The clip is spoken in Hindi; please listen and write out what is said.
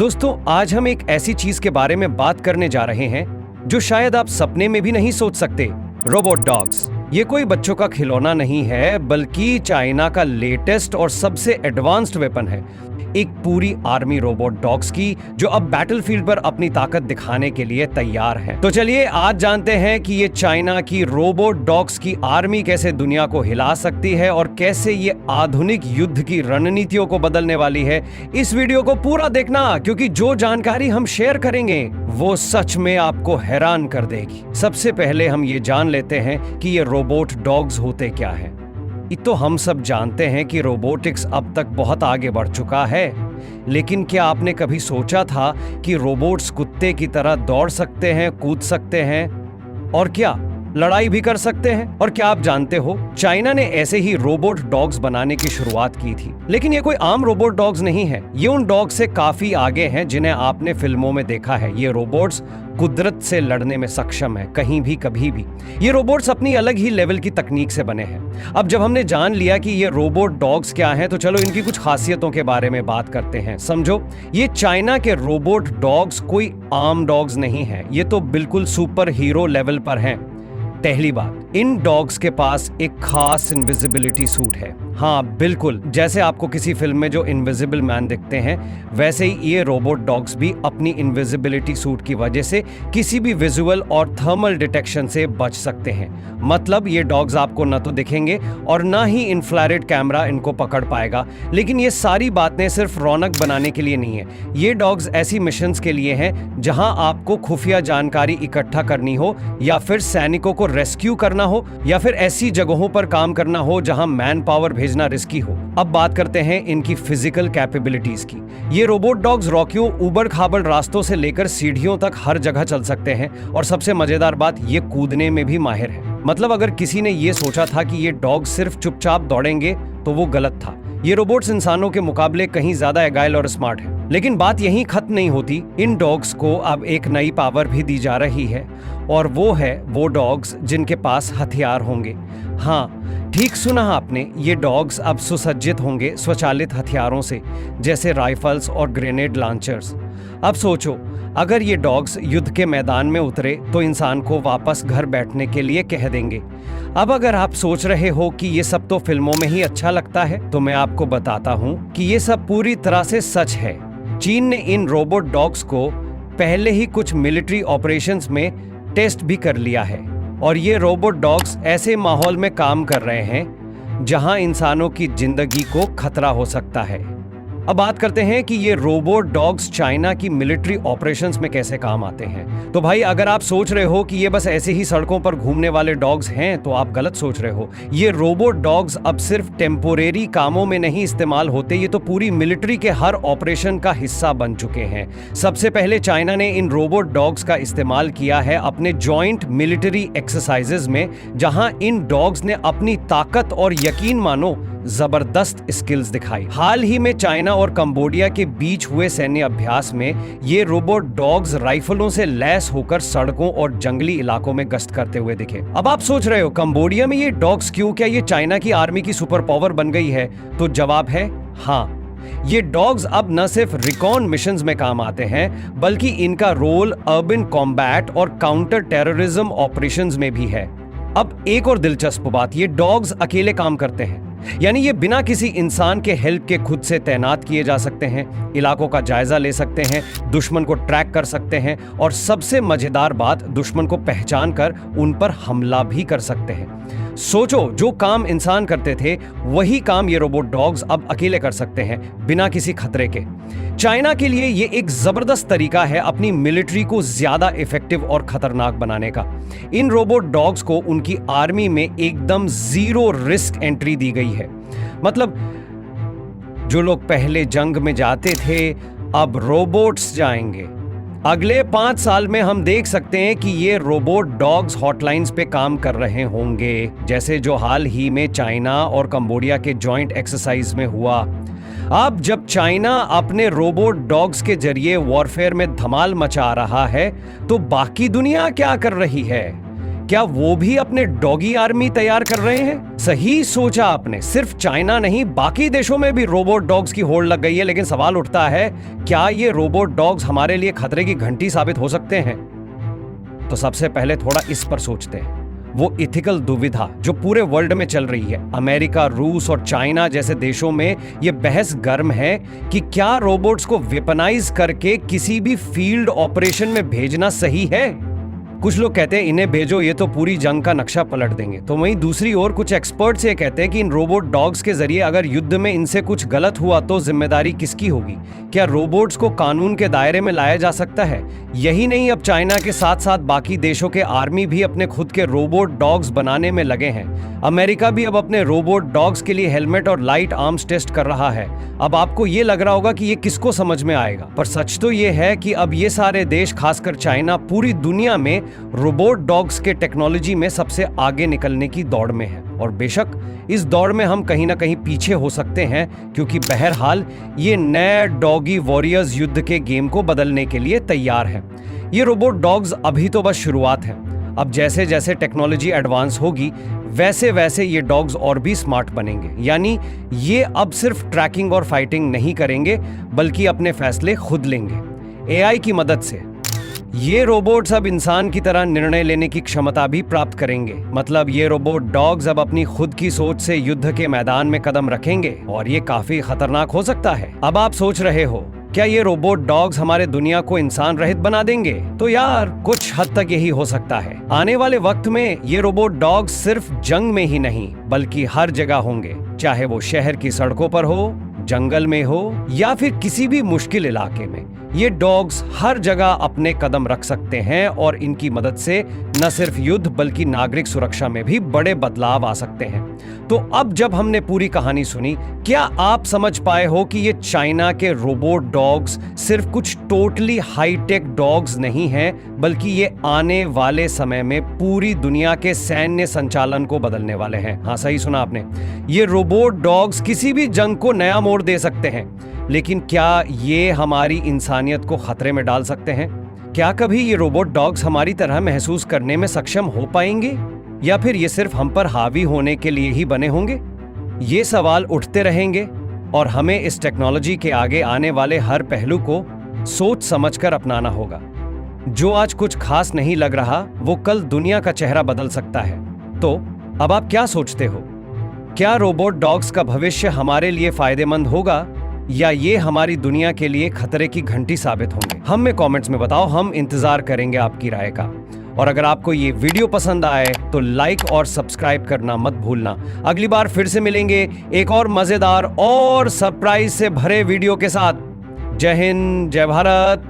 दोस्तों, आज हम एक ऐसी चीज के बारे में बात करने जा रहे हैं जो शायद आप सपने में भी नहीं सोच सकते। Robot dogs. ये कोई बच्चों का खिलौना नहीं है, बल्कि चाइना का लेटेस्ट और सबसे एडवांस्ड वेपन है। एक पूरी आर्मी रोबोट डॉग्स की जो अब बैटलफील्ड पर अपनी ताकत दिखाने के लिए तैयार है। तो चलिए आज जानते हैं कि ये चाइना की रोबोट डॉग्स की आर्मी कैसे दुनिया को हिला सकती है और कैसे ये आधुनिक युद्ध की रणनीतियों को बदलने वाली है। इस वीडियो को पूरा देखना, क्योंकि जो जानकारी हम शेयर करेंगे वो सच में आपको हैरान कर देगी। सबसे पहले हम ये जान लेते हैं कि ये रोबोट डॉग्स होते क्या हैं। तो हम सब जानते हैं कि रोबोटिक्स अब तक बहुत आगे बढ़ चुका है, लेकिन क्या आपने कभी सोचा था कि रोबोट्स कुत्ते की तरह दौड़ सकते हैं, कूद सकते हैं और क्या लड़ाई भी कर सकते हैं? और क्या आप जानते हो, चाइना ने ऐसे ही रोबोट डॉग्स बनाने की शुरुआत की थी। लेकिन ये कोई आम रोबोट डॉग्स नहीं है, ये उन डॉग्स से काफी आगे हैं जिन्हें आपने फिल्मों में देखा है। ये रोबोट्स कुदरत से लड़ने में सक्षम है, कहीं भी कभी भी। ये रोबोट्स अपनी अलग ही लेवल की तकनीक से बने हैं। अब जब हमने जान लिया कि ये रोबोट डॉग्स क्या हैं, तो चलो इनकी कुछ खासियतों के बारे में बात करते हैं। समझो, ये चाइना के रोबोट डॉग्स कोई आम डॉग्स नहीं है, ये तो बिल्कुल सुपर हीरो लेवल पर हैं। पहली बात, इन डॉग्स के पास एक खास इनविजिबिलिटी सूट है। हाँ बिल्कुल, जैसे आपको किसी फिल्म में जो इनविजिबल मैन दिखते हैं, वैसे ही ये रोबोट डॉग्स भी अपनी इनविजिबिलिटी सूट की वजह से किसी भी विजुअल और थर्मल डिटेक्शन से बच सकते हैं। मतलब ये डॉग्स आपको न तो दिखेंगे और ना ही इंफ्रारेड कैमरा इनको पकड़ पाएगा। लेकिन ये सारी बातें सिर्फ रौनक बनाने के लिए नहीं है। ये डॉग्स ऐसी मिशंस के लिए हैं जहां आपको खुफिया जानकारी इकट्ठा करनी हो, या फिर सैनिकों को रेस्क्यू करना हो, या फिर ऐसी जगहों पर काम करना हो जहां मैन पावर भेजना रिस्की हो। अब बात करते हैं इनकी फिजिकल कैपेबिलिटीज की। ये रोबोट डॉग्स रॉकियों, उबड़ खाबड़ रास्तों से लेकर सीढ़ियों तक हर जगह चल सकते हैं, और सबसे मजेदार बात, ये कूदने में भी माहिर है। मतलब अगर किसी ने ये सोचा था कि ये डॉग सिर्फ चुपचाप दौड़ेंगे तो वो गलत था। ये रोबोट्स इंसानों के मुकाबले कहीं ज्यादा एगाइल और स्मार्ट है। लेकिन बात यहीं खत्म नहीं होती। इन डॉग्स को अब एक नई पावर भी दी जा रही है, और वो है वो डॉग्स जिनके पास हथियार होंगे। हाँ, ठीक सुना आपने, ये डॉग्स अब सुसज्जित होंगे स्वचालित हथियारों से, जैसे राइफल्स और ग्रेनेड लॉन्चर्स। अब सोचो, अगर ये डॉग्स युद्ध के मैदान में उतरे तो इंसान को वापस घर बैठने के लिए कह देंगे। अब अगर आप सोच रहे हो कि ये सब तो फिल्मों में ही अच्छा लगता है, तो मैं आपको बताता हूँ कि ये सब पूरी तरह से सच है। चीन ने इन रोबोट डॉग्स को पहले ही कुछ मिलिट्री ऑपरेशंस में टेस्ट भी कर लिया है, और ये रोबोट डॉग्स ऐसे माहौल में काम कर रहे हैं जहां इंसानों की जिंदगी को खतरा हो सकता है। अब बात करते हैं कि ये रोबोट डॉग्स चाइना की मिलिट्री ऑपरेशंस में कैसे काम आते हैं। तो भाई, अगर आप सोच रहे हो कि ये बस ऐसे ही सड़कों पर घूमने वाले डॉग्स हैं, तो आप गलत सोच रहे हो। ये रोबोट डॉग्स अब सिर्फ टेम्पोरेरी कामों में नहीं इस्तेमाल होते, ये तो पूरी मिलिट्री के हर ऑपरेशन का हिस्सा बन चुके हैं। सबसे पहले चाइना ने इन रोबोट डॉग्स का इस्तेमाल किया है अपने जॉइंट मिलिट्री एक्सरसाइजेज में, जहां इन डॉग्स ने अपनी ताकत और यकीन मानो जबरदस्त स्किल्स दिखाई। हाल ही में चाइना और कंबोडिया के बीच हुए सैन्य अभ्यास में ये रोबोट डॉग्स राइफलों से लैस होकर सड़कों और जंगली इलाकों में गश्त करते हुए दिखे। अब आप सोच रहे हो, कंबोडिया में ये डॉग्स क्यों? क्या ये चाइना की आर्मी की सुपर पावर बन गई है? तो जवाब है हाँ। ये डॉग्स अब न सिर्फ रिकॉन मिशंस में काम आते हैं, बल्कि इनका रोल अर्बन कॉम्बैट और काउंटर टेररिज्म ऑपरेशंस में भी है। अब एक और दिलचस्प बात, ये डॉग्स अकेले काम करते हैं, यानी ये बिना किसी इंसान के हेल्प के खुद से तैनात किए जा सकते हैं, इलाकों का जायजा ले सकते हैं, दुश्मन को ट्रैक कर सकते हैं, और सबसे मजेदार बात, दुश्मन को पहचान कर उन पर हमला भी कर सकते हैं। सोचो, जो काम इंसान करते थे वही काम ये रोबोट डॉग्स अब अकेले कर सकते हैं, बिना किसी खतरे के। चाइना के लिए ये एक जबरदस्त तरीका है अपनी मिलिट्री को ज्यादा इफेक्टिव और खतरनाक बनाने का। इन रोबोट डॉग्स को उनकी आर्मी में एकदम जीरो रिस्क एंट्री दी गई है। मतलब जो लोग पहले जंग में जाते थे, अब रोबोट्स जाएंगे। अगले 5 साल में हम देख सकते हैं कि ये रोबोट डॉग्स हॉटलाइंस पे काम कर रहे होंगे, जैसे जो हाल ही में चाइना और कंबोडिया के जॉइंट एक्सरसाइज में हुआ। अब जब चाइना अपने रोबोट डॉग्स के जरिए वॉरफेयर में धमाल मचा रहा है, तो बाकी दुनिया क्या कर रही है? क्या वो भी अपने डॉगी आर्मी तैयार कर रहे हैं? सही सोचा आपने, सिर्फ चाइना नहीं बाकी देशों में भी रोबोट डॉग्स की होड़ लग गई है। लेकिन सवाल उठता है, क्या ये रोबोट डॉग्स हमारे लिए खतरे की घंटी साबित हो सकते हैं? तो सबसे पहले थोड़ा इस पर सोचते हैं। वो इथिकल दुविधा जो पूरे वर्ल्ड में चल रही है, अमेरिका, रूस और चाइना जैसे देशों में ये बहस गर्म है कि क्या रोबोट्स को वेपनाइज करके किसी भी फील्ड ऑपरेशन में भेजना सही है। कुछ लोग कहते हैं इन्हें भेजो, ये तो पूरी जंग का नक्शा पलट देंगे। तो वहीं दूसरी ओर कुछ एक्सपर्ट्स ये कहते हैं कि इन रोबोट डॉग्स के जरिए अगर युद्ध में इनसे कुछ गलत हुआ तो जिम्मेदारी किसकी होगी? क्या रोबोट्स को कानून के दायरे में लाया जा सकता है? यही नहीं, अब चाइना के साथ साथ बाकी देशों के आर्मी भी अपने खुद के रोबोट डॉग्स बनाने में लगे हैं। अमेरिका भी अब अपने रोबोट डॉग्स के लिए हेलमेट और लाइट आर्म्स टेस्ट कर रहा है। अब आपको ये लग रहा होगा कि ये किसको समझ में आएगा, पर सच तो ये है कि अब ये सारे देश, खासकर चाइना, पूरी दुनिया में रोबोट डॉग्स के टेक्नोलॉजी में सबसे आगे निकलने की दौड़ में है। और बेशक इस दौड़ में हम कहीं ना कहीं पीछे हो सकते हैं, क्योंकि बहरहाल ये नए डॉगी वॉरियर्स युद्ध के गेम को बदलने के लिए तैयार है। ये रोबोट डॉग्स अभी तो बस शुरुआत है। अब जैसे जैसे टेक्नोलॉजी एडवांस होगी वैसे वैसे ये डॉग्स और भी स्मार्ट बनेंगे। यानी ये अब सिर्फ ट्रैकिंग और फाइटिंग नहीं करेंगे, बल्कि अपने फैसले खुद लेंगे। एआई की मदद से ये रोबोट्स अब इंसान की तरह निर्णय लेने की क्षमता भी प्राप्त करेंगे। मतलब ये रोबोट डॉग्स अब अपनी खुद की सोच से युद्ध के मैदान में कदम रखेंगे, और ये काफी खतरनाक हो सकता है। अब आप सोच रहे हो, क्या ये रोबोट डॉग्स हमारे दुनिया को इंसान रहित बना देंगे? तो यार कुछ हद तक यही हो सकता है। आने वाले वक्त में ये रोबोट डॉग्स सिर्फ जंग में ही नहीं बल्कि हर जगह होंगे, चाहे वो शहर की सड़कों पर हो, जंगल में हो या फिर किसी भी मुश्किल इलाके में। ये डॉग्स हर जगह अपने कदम रख सकते हैं और इनकी मदद से न सिर्फ युद्ध बल्कि नागरिक सुरक्षा में भी बड़े बदलाव आ सकते हैं। तो अब जब हमने पूरी कहानी सुनी, क्या आप समझ पाए हो कि ये चाइना के रोबोट डॉग्स सिर्फ कुछ टोटली हाईटेक डॉग्स नहीं हैं, बल्कि ये आने वाले समय में पूरी दुनिया के सैन्य संचालन को बदलने वाले हैं। हाँ, सही सुना आपने। ये रोबोट डॉग्स किसी भी जंग को नया मोड़ दे सकते हैं, लेकिन क्या ये हमारी इंसानियत को खतरे में डाल सकते हैं? क्या कभी ये रोबोट डॉग्स हमारी तरह महसूस करने में सक्षम हो पाएंगे, या फिर ये सिर्फ हम पर हावी होने के लिए ही बने होंगे? ये सवाल उठते रहेंगे और हमें इस टेक्नोलॉजी के आगे आने वाले हर पहलू को सोच समझकर अपनाना होगा। जो आज कुछ खास नहीं लग रहा, वो कल दुनिया का चेहरा बदल सकता है। तो अब आप क्या सोचते हो? क्या रोबोट डॉग्स का भविष्य हमारे लिए फायदेमंद होगा, या ये हमारी दुनिया के लिए खतरे की घंटी साबित होंगे? हमें कमेंट्स में बताओ, हम इंतजार करेंगे आपकी राय का। और अगर आपको ये वीडियो पसंद आए तो लाइक और सब्सक्राइब करना मत भूलना। अगली बार फिर से मिलेंगे एक और मजेदार और सरप्राइज से भरे वीडियो के साथ। जय हिंद, जय भारत।